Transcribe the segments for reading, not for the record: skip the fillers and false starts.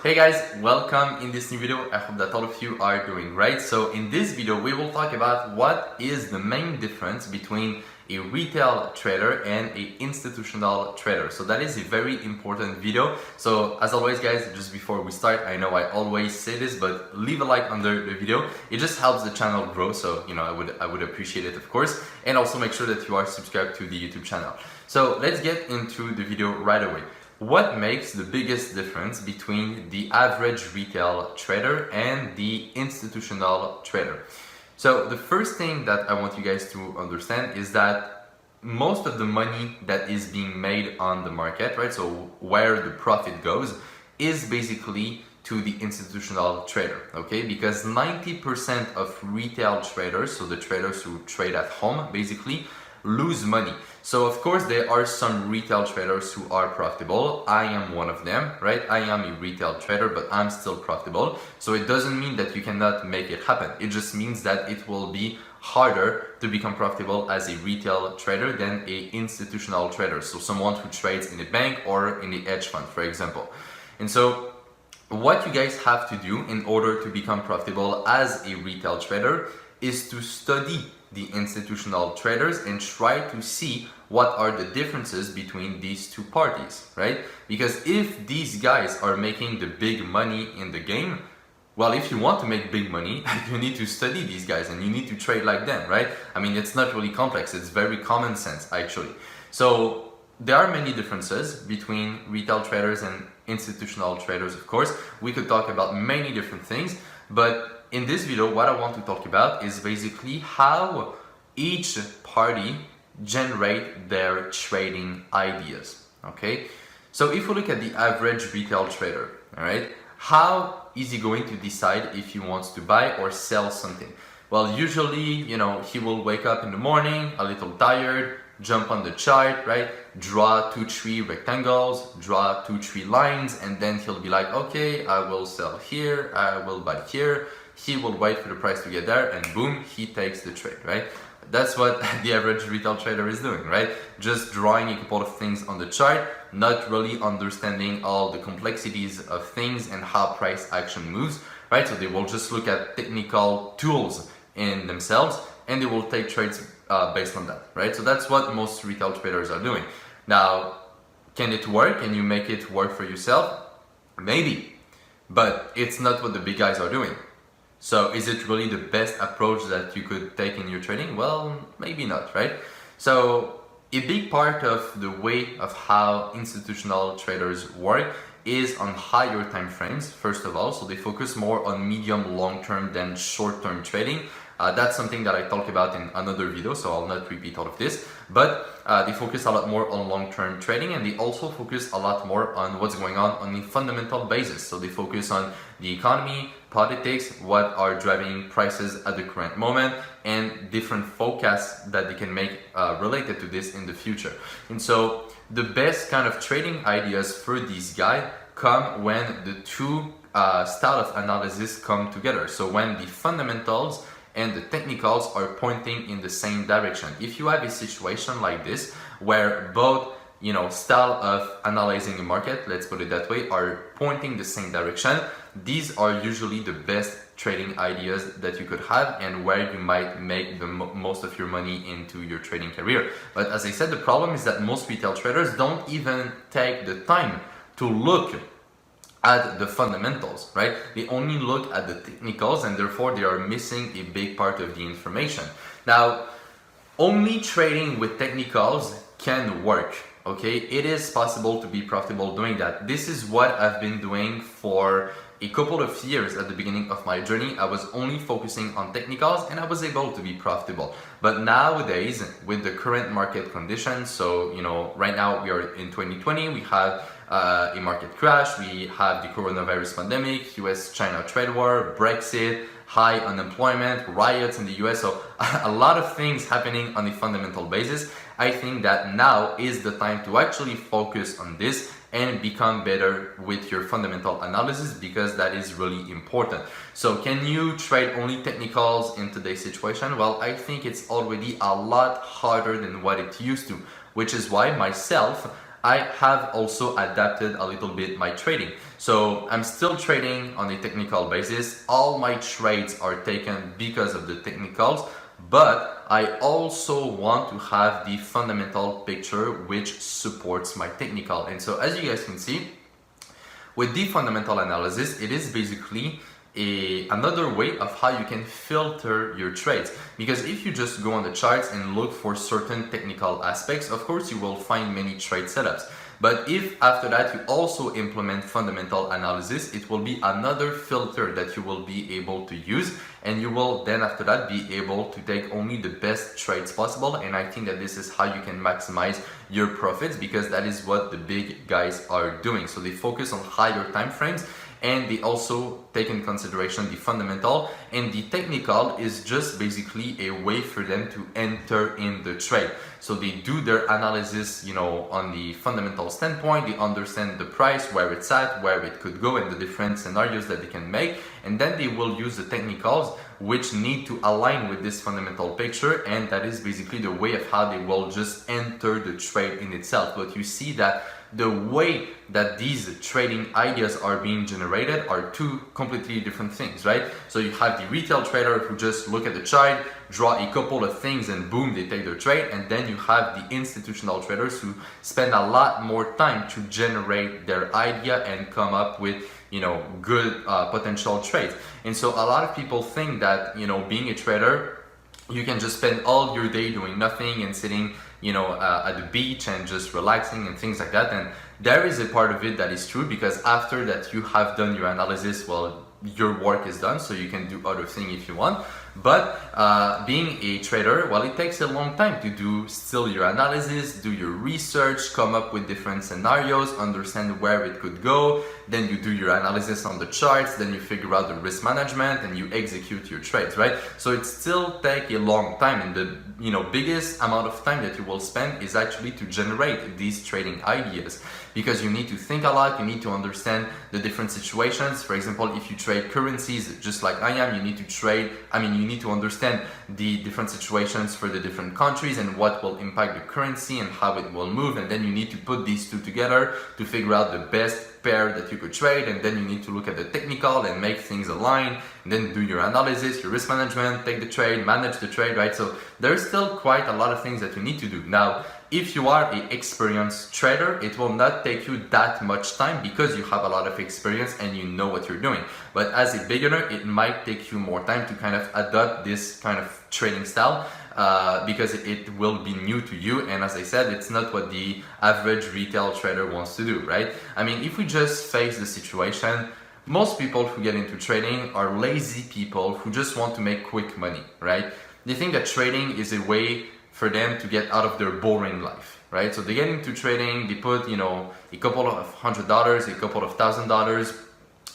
Hey guys, welcome in this new video. I hope that all of you are doing great. So in this video we will talk about what is the main difference between a retail trader and an institutional trader. So that is a very important video. So as always guys, just before we start, I know I always say this, but leave a like under the video. It just helps the channel grow, so I would appreciate it, of course. And also make sure that you are subscribed to the YouTube channel. So let's get into the video right away. What makes the biggest difference between the average retail trader and the institutional trader? So the first thing that I want you guys to understand is that most of the money that is being made on the market, right? So where the profit goes is basically to the institutional trader, okay? Because 90% of retail traders, so the traders who trade at home, basically lose money. So of course there are some retail traders who are profitable. I am one of them, right? I am a retail trader, but I'm still profitable. So it doesn't mean that you cannot make it happen. It just means that it will be harder to become profitable as a retail trader than a institutional trader. So someone who trades in a bank or in a hedge fund, for example. And so what you guys have to do in order to become profitable as a retail trader is to study the institutional traders and try to see what are the differences between these two parties, right? Because if these guys are making the big money in the game, well, if you want to make big money, you need to study these guys and you need to trade like them, right? I mean, it's not really complex, it's very common sense actually. So there are many differences between retail traders and institutional traders, of course. We could talk about many different things, but in this video, what I want to talk about is basically how each party generate their trading ideas, okay? So if we look at the average retail trader, all right, how is he going to decide if he wants to buy or sell something? Well, usually, he will wake up in the morning, a little tired, jump on the chart, right? Draw 2-3 rectangles, draw 2-3 lines, and then he'll be like, okay, I will sell here, I will buy here. He will wait for the price to get there and boom, he takes the trade, right? That's what the average retail trader is doing, right? Just drawing a couple of things on the chart, not really understanding all the complexities of things and how price action moves, right? So they will just look at technical tools in themselves and they will take trades based on that, right? So that's what most retail traders are doing. Now, can it work? Can you make it work for yourself? Maybe, but it's not what the big guys are doing. So is it really the best approach that you could take in your trading? Well, maybe not, right? So a big part of the way of how institutional traders work is on higher time frames, first of all. So they focus more on medium long term than short term trading. That's something that I talked about in another video, so I'll not repeat all of this. But they focus a lot more on long-term trading, and they also focus a lot more on what's going on a fundamental basis. So they focus on the economy, politics, what are driving prices at the current moment, and different forecasts that they can make related to this in the future. And so the best kind of trading ideas for these guys come when the two style of analysis come together. So when the fundamentals and the technicals are pointing in the same direction. If you have a situation like this where both style of analyzing the market, let's put it that way, are pointing the same direction, these are usually the best trading ideas that you could have and where you might make the most of your money into your trading career. But as I said, the problem is that most retail traders don't even take the time to look at the fundamentals, right? They only look at the technicals and therefore they are missing a big part of the information. Now, only trading with technicals can work, okay? It is possible to be profitable doing that. This is what I've been doing for a couple of years. At the beginning of my journey, I was only focusing on technicals and I was able to be profitable. But nowadays, with the current market conditions, so right now we are in 2020, we have a market crash, we have the coronavirus pandemic, US-China trade war, Brexit, high unemployment, riots in the US, so a lot of things happening on a fundamental basis. I think that now is the time to actually focus on this and become better with your fundamental analysis, because that is really important. So can you trade only technicals in today's situation? Well, I think it's already a lot harder than what it used to, which is why myself, I have also adapted a little bit my trading. So I'm still trading on a technical basis. All my trades are taken because of the technicals, but I also want to have the fundamental picture which supports my technical. And so as you guys can see, with the fundamental analysis, it is basically another way of how you can filter your trades. Because if you just go on the charts and look for certain technical aspects, of course you will find many trade setups. But if after that you also implement fundamental analysis, it will be another filter that you will be able to use, and you will then after that be able to take only the best trades possible. And I think that this is how you can maximize your profits, because that is what the big guys are doing. So they focus on higher time frames, and they also take in consideration the fundamental, and the technical is just basically a way for them to enter in the trade. So they do their analysis, you know, on the fundamental standpoint. They understand the price, where it's at, where it could go, and the different scenarios that they can make, and then they will use the technicals which need to align with this fundamental picture, and that is basically the way of how they will just enter the trade in itself. But you see that the way that these trading ideas are being generated are two completely different things, right? So you have the retail trader who just look at the chart, draw a couple of things, and boom, they take their trade. And then you have the institutional traders who spend a lot more time to generate their idea and come up with, you know, good potential trades. And so a lot of people think that, you know, being a trader, you can just spend all your day doing nothing and sitting, you know, at the beach and just relaxing and things like that. And there is a part of it that is true, because after that you have done your analysis, well, your work is done, so you can do other things if you want. But being a trader, well, it takes a long time to do still your analysis, do your research, come up with different scenarios, understand where it could go. Then you do your analysis on the charts, then you figure out the risk management, and you execute your trades, right? So it still takes a long time, and the, you know, biggest amount of time that you will spend is actually to generate these trading ideas, because you need to think a lot, you need to understand the different situations. For example, if you trade currencies just like I am, you need to trade, you need to understand the different situations for the different countries and what will impact the currency and how it will move, and then you need to put these two together to figure out the best pair that you could trade. And then you need to look at the technical and make things align, and then do your analysis, your risk management, take the trade, manage the trade, right? So there's still quite a lot of things that you need to do. Now, if you are an experienced trader, it will not take you that much time because you have a lot of experience and you know what you're doing. But as a beginner, it might take you more time to kind of adopt this kind of trading style, because it will be new to you. And as I said, it's not what the average retail trader wants to do, right? I mean, if we just face the situation, most people who get into trading are lazy people who just want to make quick money, right? They think that trading is a way for them to get out of their boring life, right? So they get into trading, they put, you know, a couple of $100, a couple of $1,000.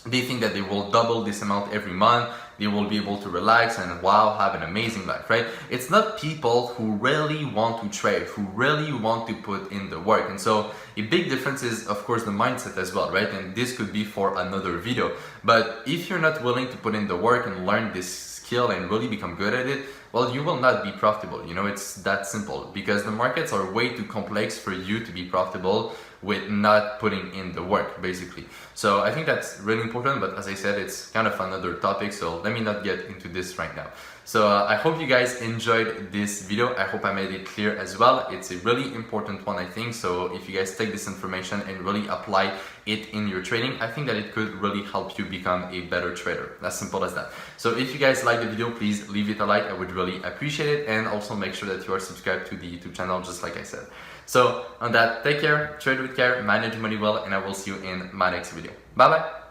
They think that they will double this amount every month. They will be able to relax and wow, have an amazing life, right? It's not people who really want to trade, who really want to put in the work. And so a big difference is, of course, the mindset as well, right? And this could be for another video. But if you're not willing to put in the work and learn this skill and really become good at it, well, you will not be profitable. You know, it's that simple, because the markets are way too complex for you to be profitable with not putting in the work, basically. So I think that's really important, but as I said, it's kind of another topic, so let me not get into this right now. So I hope you guys enjoyed this video. I hope I made it clear as well. It's a really important one, I think. So if you guys take this information and really apply it in your trading, I think that it could really help you become a better trader. As simple as that. So if you guys like the video, please leave it a like. I would really appreciate it. And also make sure that you are subscribed to the YouTube channel, just like I said. So on that, take care, trade with care, manage money well, and I will see you in my next video. Bye bye.